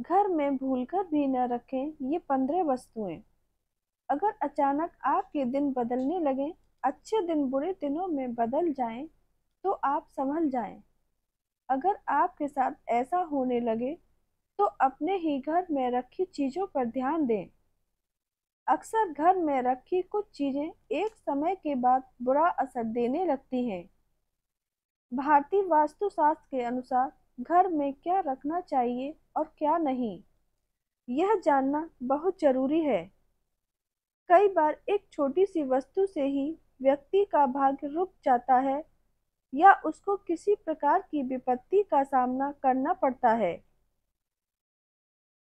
घर में भूलकर भी न रखें ये 15 वस्तुएं। अगर अचानक आपके दिन बदलने लगे, अच्छे दिन बुरे दिनों में बदल जाएं, तो आप संभल जाएं। अगर आपके साथ ऐसा होने लगे, तो अपने ही घर में रखी चीजों पर ध्यान दें। अक्सर घर में रखी कुछ चीजें एक समय के बाद बुरा असर देने लगती हैं। भारतीय वास्तुशास्त्र के अनुसार घर में क्या रखना चाहिए और क्या नहीं, यह जानना बहुत जरूरी है। कई बार एक छोटी सी वस्तु से ही व्यक्ति का भाग्य रुक जाता है या उसको किसी प्रकार की विपत्ति का सामना करना पड़ता है।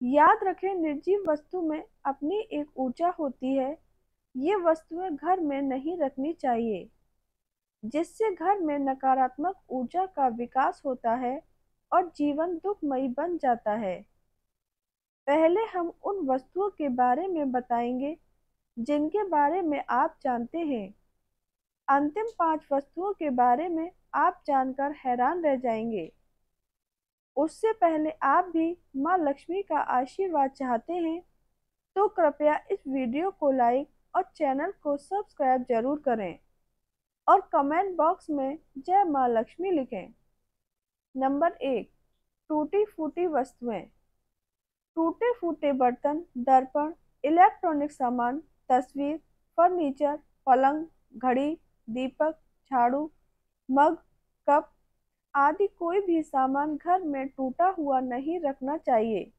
याद रखें, निर्जीव वस्तु में अपनी एक ऊर्जा होती है। ये वस्तुएं घर में नहीं रखनी चाहिए, जिससे घर में नकारात्मक ऊर्जा का विकास होता है और जीवन दुखमयी बन जाता है। पहले हम उन वस्तुओं के बारे में बताएंगे जिनके बारे में आप जानते हैं। अंतिम 5 वस्तुओं के बारे में आप जानकर हैरान रह जाएंगे। उससे पहले आप भी माँ लक्ष्मी का आशीर्वाद चाहते हैं, तो कृपया इस वीडियो को लाइक और चैनल को सब्सक्राइब जरूर करें और कमेंट बॉक्स में जय माँ लक्ष्मी लिखें। नंबर 1, टूटी फूटी वस्तुएं। टूटे फूटे बर्तन, दर्पण, इलेक्ट्रॉनिक सामान, तस्वीर, फर्नीचर, पलंग, घड़ी, दीपक, झाड़ू, मग, कप आदि कोई भी सामान घर में टूटा हुआ नहीं रखना चाहिए।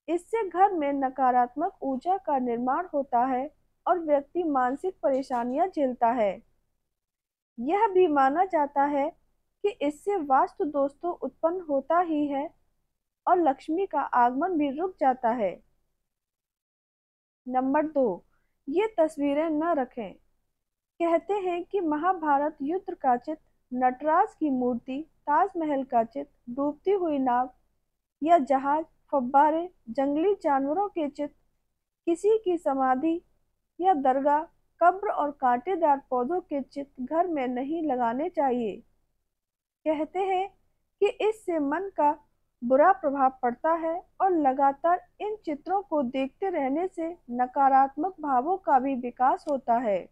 इससे घर में नकारात्मक ऊर्जा का निर्माण होता है और व्यक्ति मानसिक परेशानियां झेलता है। यह भी माना जाता है कि इससे वास्तु दोष तो उत्पन्न होता ही है और लक्ष्मी का आगमन भी रुक जाता है। नंबर 2, ये तस्वीरें न रखें। कहते हैं कि महाभारत युद्ध का चित्र, नटराज की मूर्ति, ताजमहल का चित्र, डूबती हुई नाव या जहाज, फव्वारे, जंगली जानवरों के चित्र, किसी की समाधि या दरगाह, कब्र और कांटेदार पौधों के चित्र घर में नहीं लगाने चाहिए। कहते हैं कि इससे मन का बुरा प्रभाव पड़ता है और लगातार इन चित्रों को देखते रहने से नकारात्मक भावों का भी विकास होता है,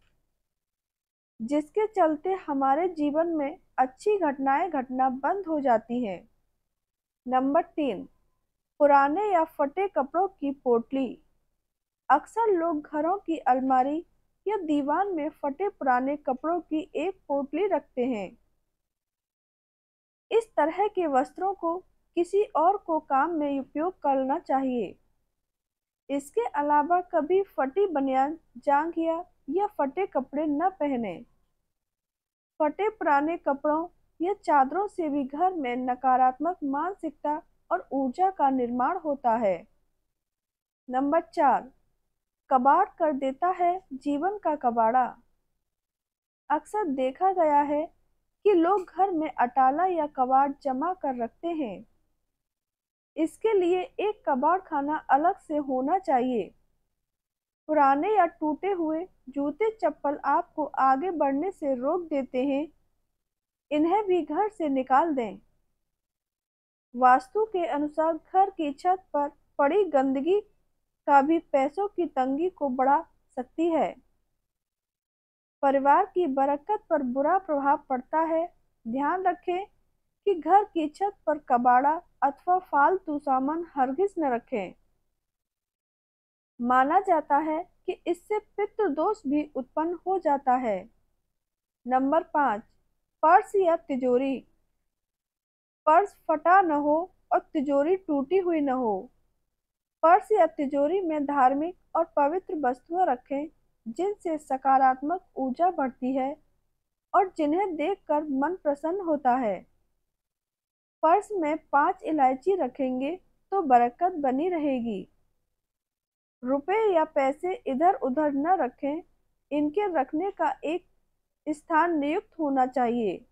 जिसके चलते हमारे जीवन में अच्छी घटनाएं घटना बंद हो जाती हैं। नंबर 3, पुराने या फटे कपड़ों की पोटली। अक्सर लोग घरों की अलमारी या दीवान में फटे पुराने कपड़ों की एक पोटली रखते हैं। इस तरह के वस्त्रों को किसी और को काम में उपयोग करना चाहिए। इसके अलावा कभी फटी बनियान, जांघिया या फटे कपड़े न पहने। फटे पुराने कपड़ों या चादरों से भी घर में नकारात्मक मानसिकता और ऊर्जा का निर्माण होता है। नंबर 4, कबाड़ कर देता है जीवन का कबाड़ा। अक्सर देखा गया है कि लोग घर में अटाला या कबाड़ जमा कर रखते हैं। इसके लिए एक कबाड़ खाना अलग से होना चाहिए। पुराने या टूटे हुए जूते चप्पल आपको आगे बढ़ने से रोक देते हैं, इन्हें भी घर से निकाल दें। वास्तु के अनुसार घर की छत पर पड़ी गंदगी का भी पैसों की तंगी को बढ़ा सकती है। परिवार की बरकत पर बुरा प्रभाव पड़ता है। ध्यान रखें कि घर की छत पर कबाड़ा अथवा फालतू सामान हरगिज न रखें। माना जाता है कि इससे पितृदोष भी उत्पन्न हो जाता है। नंबर 5, पर्स या तिजोरी। पर्स फटा न हो और तिजोरी टूटी हुई न हो। पर्स या तिजोरी में धार्मिक और पवित्र वस्तुएं रखें, जिनसे सकारात्मक ऊर्जा बढ़ती है और जिन्हें देखकर मन प्रसन्न होता है। पर्स में 5 इलायची रखेंगे तो बरकत बनी रहेगी। रुपए या पैसे इधर उधर न रखें, इनके रखने का एक स्थान नियुक्त होना चाहिए।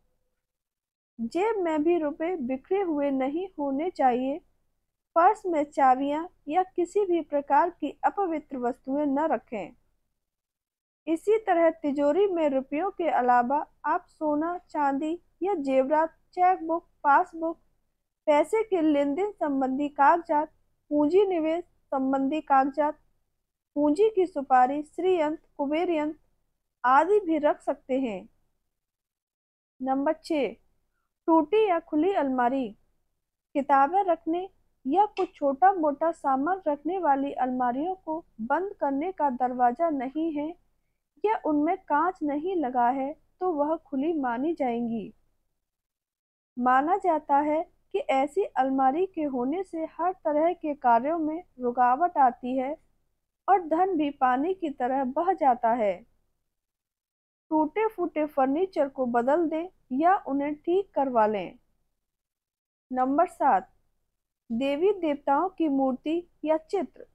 जेब में भी रुपए बिखरे हुए नहीं होने चाहिए। पर्स में चाबियां या किसी भी प्रकार की अपवित्र वस्तुएं न रखें। इसी तरह तिजोरी में रुपयों के अलावा आप सोना, चांदी या जेवरात, चेकबुक, पासबुक, पैसे के लेन देन संबंधी कागजात पूंजी निवेश संबंधी कागजात, पूंजी की सुपारी, श्री यंत्र, कुबेर यंत्र आदि भी रख सकते हैं। नंबर 6, टूटी या खुली अलमारी। किताबें रखने या कुछ छोटा मोटा सामान रखने वाली अलमारियों को बंद करने का दरवाजा नहीं है या उनमें कांच नहीं लगा है तो वह खुली मानी जाएंगी। माना जाता है कि ऐसी अलमारी के होने से हर तरह के कार्यों में रुकावट आती है और धन भी पानी की तरह बह जाता है। टूटे फूटे फर्नीचर को बदल दें या उन्हें ठीक करवा लें। नंबर 7, देवी देवताओं की मूर्ति या चित्र।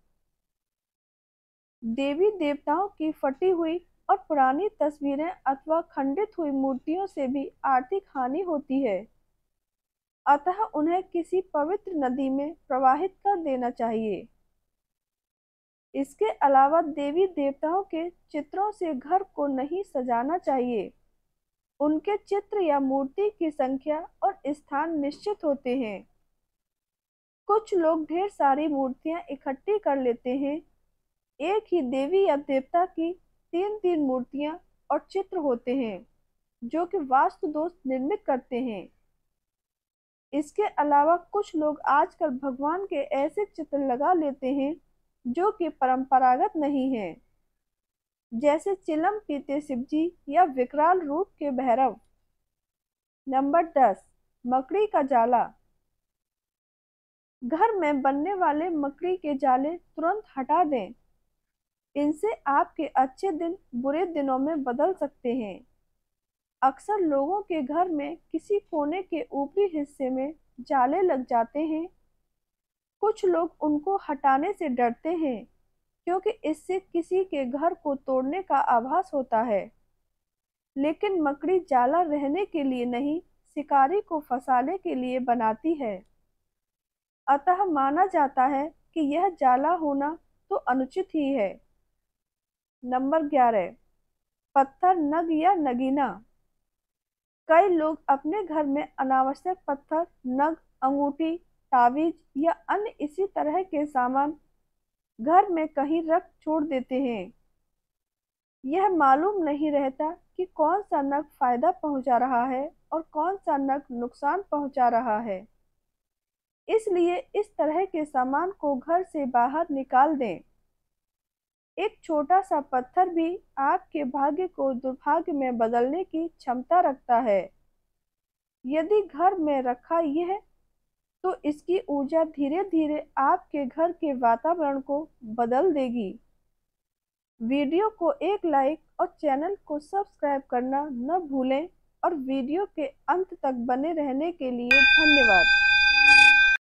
देवी देवताओं की फटी हुई और पुरानी तस्वीरें अथवा खंडित हुई मूर्तियों से भी आर्थिक हानि होती है, अतः उन्हें किसी पवित्र नदी में प्रवाहित कर देना चाहिए। इसके अलावा देवी देवताओं के चित्रों से घर को नहीं सजाना चाहिए। उनके चित्र या मूर्ति की संख्या और स्थान निश्चित होते हैं। कुछ लोग ढेर सारी मूर्तियां इकट्ठी कर लेते हैं। एक ही देवी या देवता की 3-3 मूर्तियां और चित्र होते हैं, जो कि वास्तु दोष निर्मित करते हैं। इसके अलावा कुछ लोग आजकल भगवान के ऐसे चित्र लगा लेते हैं जो कि परंपरागत नहीं है, जैसे चिलम पीते शिवजी या विकराल रूप के भैरव। नंबर 10, मकड़ी का जाला। घर में बनने वाले मकड़ी के जाले तुरंत हटा दें। इनसे आपके अच्छे दिन बुरे दिनों में बदल सकते हैं। अक्सर लोगों के घर में किसी कोने के ऊपरी हिस्से में जाले लग जाते हैं। कुछ लोग उनको हटाने से डरते हैं क्योंकि इससे किसी के घर को तोड़ने का आभास होता है। लेकिन मकड़ी जाला रहने के लिए नहीं, शिकारी को फंसाने के लिए बनाती है। अतः माना जाता है कि यह जाला होना तो अनुचित ही है। नंबर 11, पत्थर, नग या नगीना। कई लोग अपने घर में अनावश्यक पत्थर, नग, अंगूठी, ताबीज या अन्य इसी तरह के सामान घर में कहीं रख छोड़ देते हैं। यह मालूम नहीं रहता कि कौन सा नग फायदा पहुंचा रहा है और कौन सा नग नुकसान पहुंचा रहा है। इसलिए इस तरह के सामान को घर से बाहर निकाल दें। एक छोटा सा पत्थर भी आपके भाग्य को दुर्भाग्य में बदलने की क्षमता रखता है। यदि घर में रखा यह तो इसकी ऊर्जा धीरे धीरे आपके घर के वातावरण को बदल देगी। वीडियो को एक लाइक और चैनल को सब्सक्राइब करना न भूलें और वीडियो के अंत तक बने रहने के लिए धन्यवाद।